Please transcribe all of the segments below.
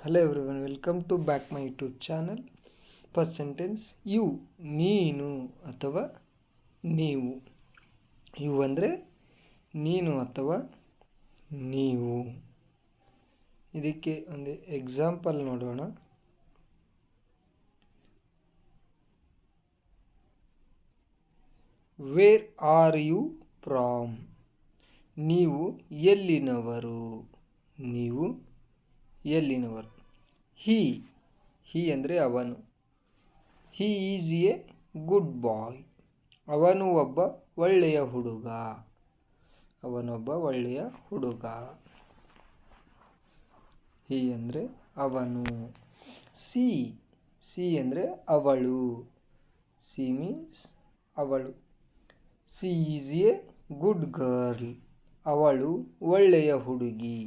Hello everyone, welcome to back my YouTube channel. First sentence, you, ನೀನು ಅಥವಾ ನೀವು. You ಅಂದರೆ ನೀನು ಅಥವಾ ನೀವು. ಇದಕ್ಕೆ ಒಂದು ಎಕ್ಸಾಂಪಲ್ ನೋಡೋಣ. Where are you from? ನೀವು ಎಲ್ಲಿನವರು? ನೀವು ಎಲ್ಲಿನವರು? ಹಿ ಅಂದರೆ ಅವನು. He is a good boy. ಅವನು ಒಬ್ಬ ಒಳ್ಳೆಯ ಹುಡುಗ. ಅವನೊಬ್ಬ ಒಳ್ಳೆಯ ಹುಡುಗ. ಹಿ ಅಂದರೆ ಅವನು. ಸಿ ಅಂದರೆ ಅವಳು. ಸಿ ಮೀನ್ಸ್ ಅವಳು. She is a good girl. ಅವಳು ಒಳ್ಳೆಯ ಹುಡುಗಿ.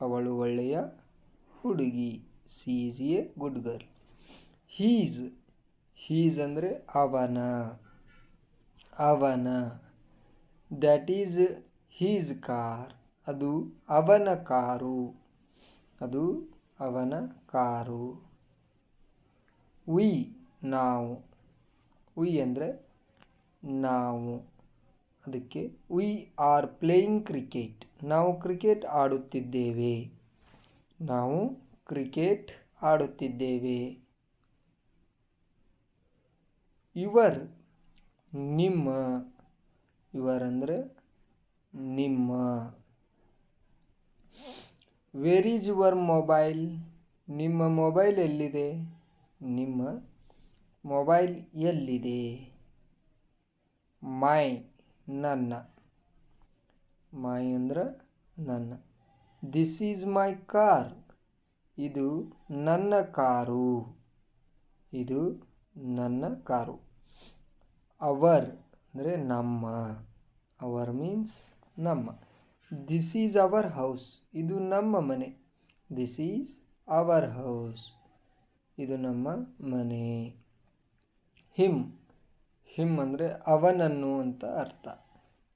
ಅವಳು ಒಳ್ಳೆಯ ಹುಡುಗಿ. She is a good girl. His ಅಂದರೆ ಅವನ. That is his car. ಅದು ಅವನ ಕಾರು. ಅದು ಅವನ ಕಾರು. ನಾವು. ಅಂದರೆ ನಾವು. ಅದಕ್ಕೆ ವಿ ಆರ್ ಪ್ಲೇಯಿಂಗ್ ಕ್ರಿಕೆಟ್. ನಾವು ಕ್ರಿಕೆಟ್ ಆಡುತ್ತಿದ್ದೇವೆ. ನಾವು ಕ್ರಿಕೆಟ್ ಆಡುತ್ತಿದ್ದೇವೆ. ಯುವರ್ ನಿಮ್ಮ. ಯುವರ್ ಅಂದರೆ ನಿಮ್ಮ. Where is your mobile? ನಿಮ್ಮ ಮೊಬೈಲ್ ಎಲ್ಲಿದೆ? ನಿಮ್ಮ ಮೊಬೈಲ್ ಎಲ್ಲಿದೆ? ಮೈ ನನ್ನ. ಮೈ ಅಂದ್ರೆ ನನ್ನ. This is my car. ಇದು ನನ್ನ ಕಾರು. ಇದು ನನ್ನ ಕಾರು. ಅವರ್ ಅಂದರೆ ನಮ್ಮ. ಅವರ್ ಮೀನ್ಸ್ ನಮ್ಮ. This is our house. ಇದು ನಮ್ಮ ಮನೆ. This is our house. ಇದು ನಮ್ಮ ಮನೆ. ಹಿಮ್ ಅಂದರೆ ಅವನನ್ನು ಅಂತ ಅರ್ಥ.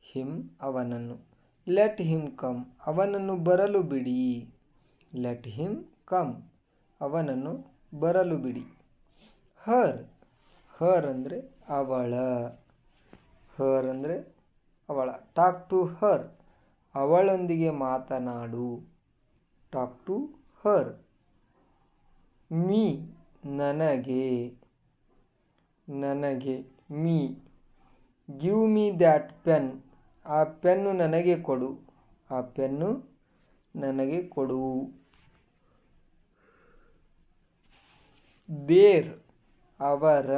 ಹಿಮ್ ಅವನನ್ನು. Let him come. ಅವನನ್ನು ಬರಲು ಬಿಡಿ. Let him come. ಅವನನ್ನು ಬರಲು ಬಿಡಿ. ಹರ್ ಅಂದರೆ ಅವಳ. ಹರ್ ಅಂದರೆ ಅವಳ. Talk to her. ಅವಳೊಂದಿಗೆ ಮಾತನಾಡು. ಟಾಕ್ ಟು ಹರ್. ಮೀ ನನಗೆ. Me. Give me that pen. ಆ ಪೆನ್ನು ನನಗೆ ಕೊಡು. ಆ ಪೆನ್ನು ನನಗೆ ಕೊಡು. ದೇರ್ ಅವರ.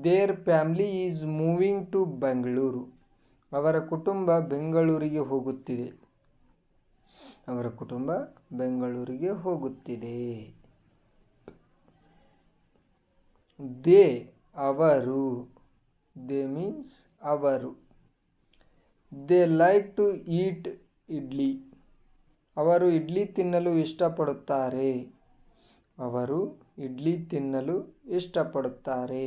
Their family is moving to Bengaluru. ಅವರ ಕುಟುಂಬ ಬೆಂಗಳೂರಿಗೆ ಹೋಗುತ್ತಿದೆ. ಅವರ ಕುಟುಂಬ ಬೆಂಗಳೂರಿಗೆ ಹೋಗುತ್ತಿದೆ. ದೇ ಅವರು. ದೇ ಮೀನ್ಸ್ ಅವರು. They like to eat idli. ಅವರು ಇಡ್ಲಿ ತಿನ್ನಲು ಇಷ್ಟಪಡುತ್ತಾರೆ. ಅವರು ಇಡ್ಲಿ ತಿನ್ನಲು ಇಷ್ಟಪಡುತ್ತಾರೆ.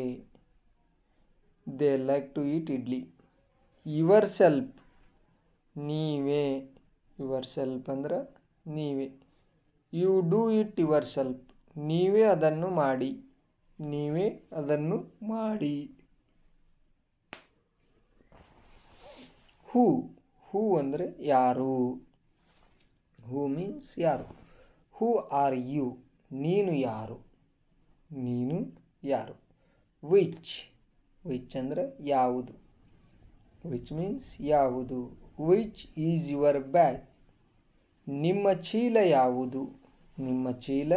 They like to eat idli. Yourself ನೀವೇ. ಯುವರ್ ಸೆಲ್ಫ್ ಅಂದ್ರೆ ನೀವೇ. You do it yourself. ನೀವೇ ಅದನ್ನು ಮಾಡಿ. ನೀವೇ ಅದನ್ನು ಮಾಡಿ. ಹೂ ಅಂದರೆ ಯಾರು. ಹೂ ಮೀನ್ಸ್ ಯಾರು. Who are you? ನೀನು ಯಾರು? ನೀನು ಯಾರು? ವಿಚ್ ಅಂದರೆ ಯಾವುದು. ವಿಚ್ ಮೀನ್ಸ್ ಯಾವುದು. Which is your bag? ನಿಮ್ಮ ಚೀಲ ಯಾವುದು? ನಿಮ್ಮ ಚೀಲ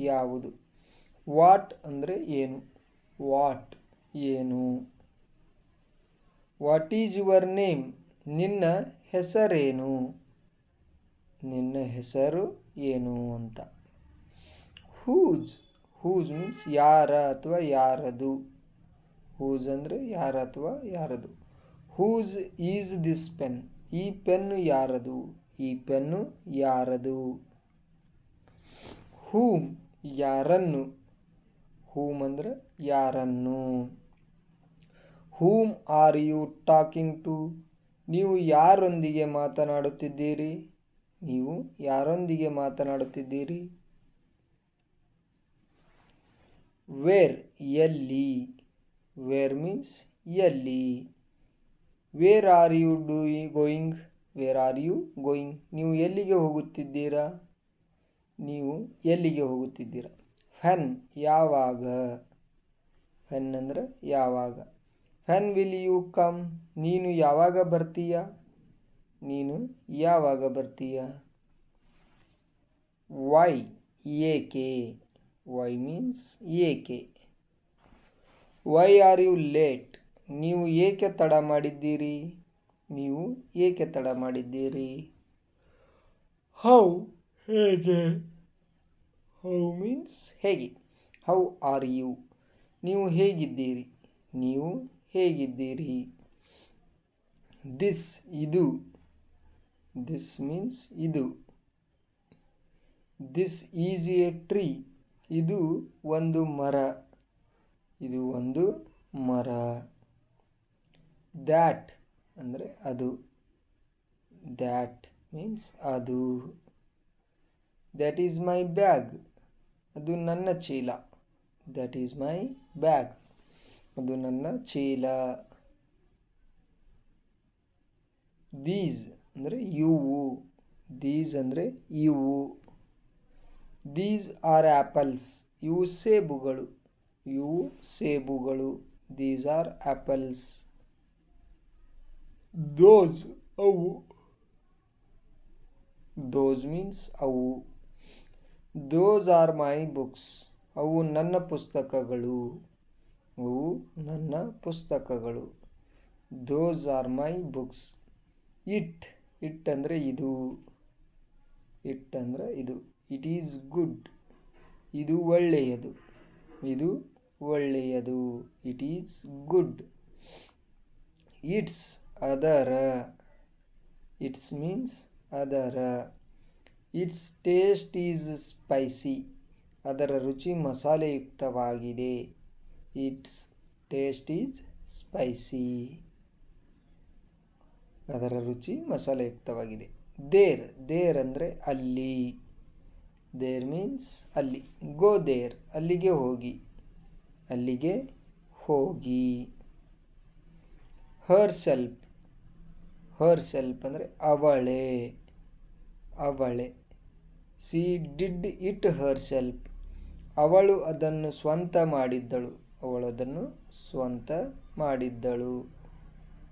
ಯಾವುದು. ವಾಟ್ ಅಂದರೆ ಏನು. ವಾಟ್ ಏನು. What is your name? ನಿನ್ನ ಹೆಸರೇನು. ನಿನ್ನ ಹೆಸರು ಏನು ಅಂತ. ಹೂಸ್ ಮೀನ್ಸ್ ಯಾರ ಅಥವಾ ಯಾರದು. ಹೂಸ್ ಅಂದರೆ ಯಾರ ಅಥವಾ ಯಾರದು. Whose is this pen? ಈ ಪೆನ್ನು ಯಾರದು. ಈ ಪೆನ್ನು ಯಾರದು. ಹೂಮ್ ಯಾರನ್ನು. ಹೂಮ್ ಅಂದರೆ ಯಾರನ್ನು. Whom are you talking to? ನೀವು ಯಾರೊಂದಿಗೆ ಮಾತನಾಡುತ್ತಿದ್ದೀರಿ? ನೀವು ಯಾರೊಂದಿಗೆ ಮಾತನಾಡುತ್ತಿದ್ದೀರಿ? ವೇರ್ ಎಲ್ಲಿ? ವೇರ್ ಮೀನ್ಸ್ ಎಲ್ಲಿ. Where are you going? Where are you going? ನೀವು ಎಲ್ಲಿಗೆ ಹೋಗುತ್ತಿದ್ದೀರಾ? ನೀವು ಎಲ್ಲಿಗೆ ಹೋಗುತ್ತಿದ್ದೀರಾ? ವೆನ್ ಯಾವಾಗ? ವೆನ್ ಅಂದರೆ ಯಾವಾಗ. When will you come? ನೀನು ಯಾವಾಗ ಬರ್ತೀಯ? ನೀನು ಯಾವಾಗ ಬರ್ತೀಯ? ವೈ ಏಕೆ? ವೈ ಮೀನ್ಸ್ ಏಕೆ. Why are you late? ನೀವು ಏಕೆ ತಡ ಮಾಡಿದ್ದೀರಿ? ನೀವು ಏಕೆ ತಡ ಮಾಡಿದ್ದೀರಿ? ಹೌ ಹೇಗೆ? ಹೌ ಮೀನ್ಸ್ ಹೇಗೆ. How are you? ನೀವು ಹೇಗಿದ್ದೀರಿ? ನೀವು ಹೇಗಿದ್ದೀರಿ? ದಿಸ್ ಇದು. ದಿಸ್ ಮೀನ್ಸ್ ಇದು. This is a tree. ಇದು ಒಂದು ಮರ. ಇದು ಒಂದು ಮರ. ದ್ಯಾಟ್ ಅಂದರೆ ಅದು. ದ್ಯಾಟ್ ಮೀನ್ಸ್ ಅದು. That is my bag. ಅದು ನನ್ನ ಚೀಲ. That is my bag. ಅದು ನನ್ನ ಚೀಲ. ದೀಸ್ ಅಂದರೆ ಇವು. ದೀಸ್ ಅಂದರೆ ಇವು. These are apples. ಇವು ಸೇಬುಗಳು. ಇವು ಸೇಬುಗಳು. These are apples. ದೋಸ್ ಅವು. ದೋಸ್ ಮೀನ್ಸ್ ಅವು. ದೋಸ್ ಆರ್ ಮೈ ಬುಕ್ಸ್. ಅವು ನನ್ನ ಪುಸ್ತಕಗಳು. ಅವು ನನ್ನ ಪುಸ್ತಕಗಳು. Those are my books. It. It ಅಂದರೆ ಇದು. ಇಟ್ ಅಂದರೆ ಇದು. It is good. ಇದು ಒಳ್ಳೆಯದು. ಇದು ಒಳ್ಳೆಯದು. It is good. ಇಟ್ಸ್ ಅದರ. ಇಟ್ಸ್ ಮೀನ್ಸ್ ಅದರ. Its taste is spicy. ಅದರ ರುಚಿ ಮಸಾಲೆಯುಕ್ತವಾಗಿದೆ. Its taste is spicy. ಅದರ ರುಚಿ ಮಸಾಲೆಯುಕ್ತವಾಗಿದೆ. ದೇರ್. ದೇರ್ ಅಂದರೆ ಅಲ್ಲಿ. ದೇರ್ ಮೀನ್ಸ್ ಅಲ್ಲಿ. Go there. ಅಲ್ಲಿಗೆ ಹೋಗಿ. ಅಲ್ಲಿಗೆ ಹೋಗಿ. ಹರ್ ಸೆಲ್ಫ್. ಹರ್ ಸೆಲ್ಫ್ ಅಂದರೆ ಅವಳೇ. ಅವಳೇ. C did it Har self. ಅವಳು ಅದನ್ನು ಸ್ವಂತ ಮಾಡಿದ್ದಳು. ಅವಳು ಅದನ್ನು ಸ್ವಂತ ಮಾಡಿದ್ದಳು.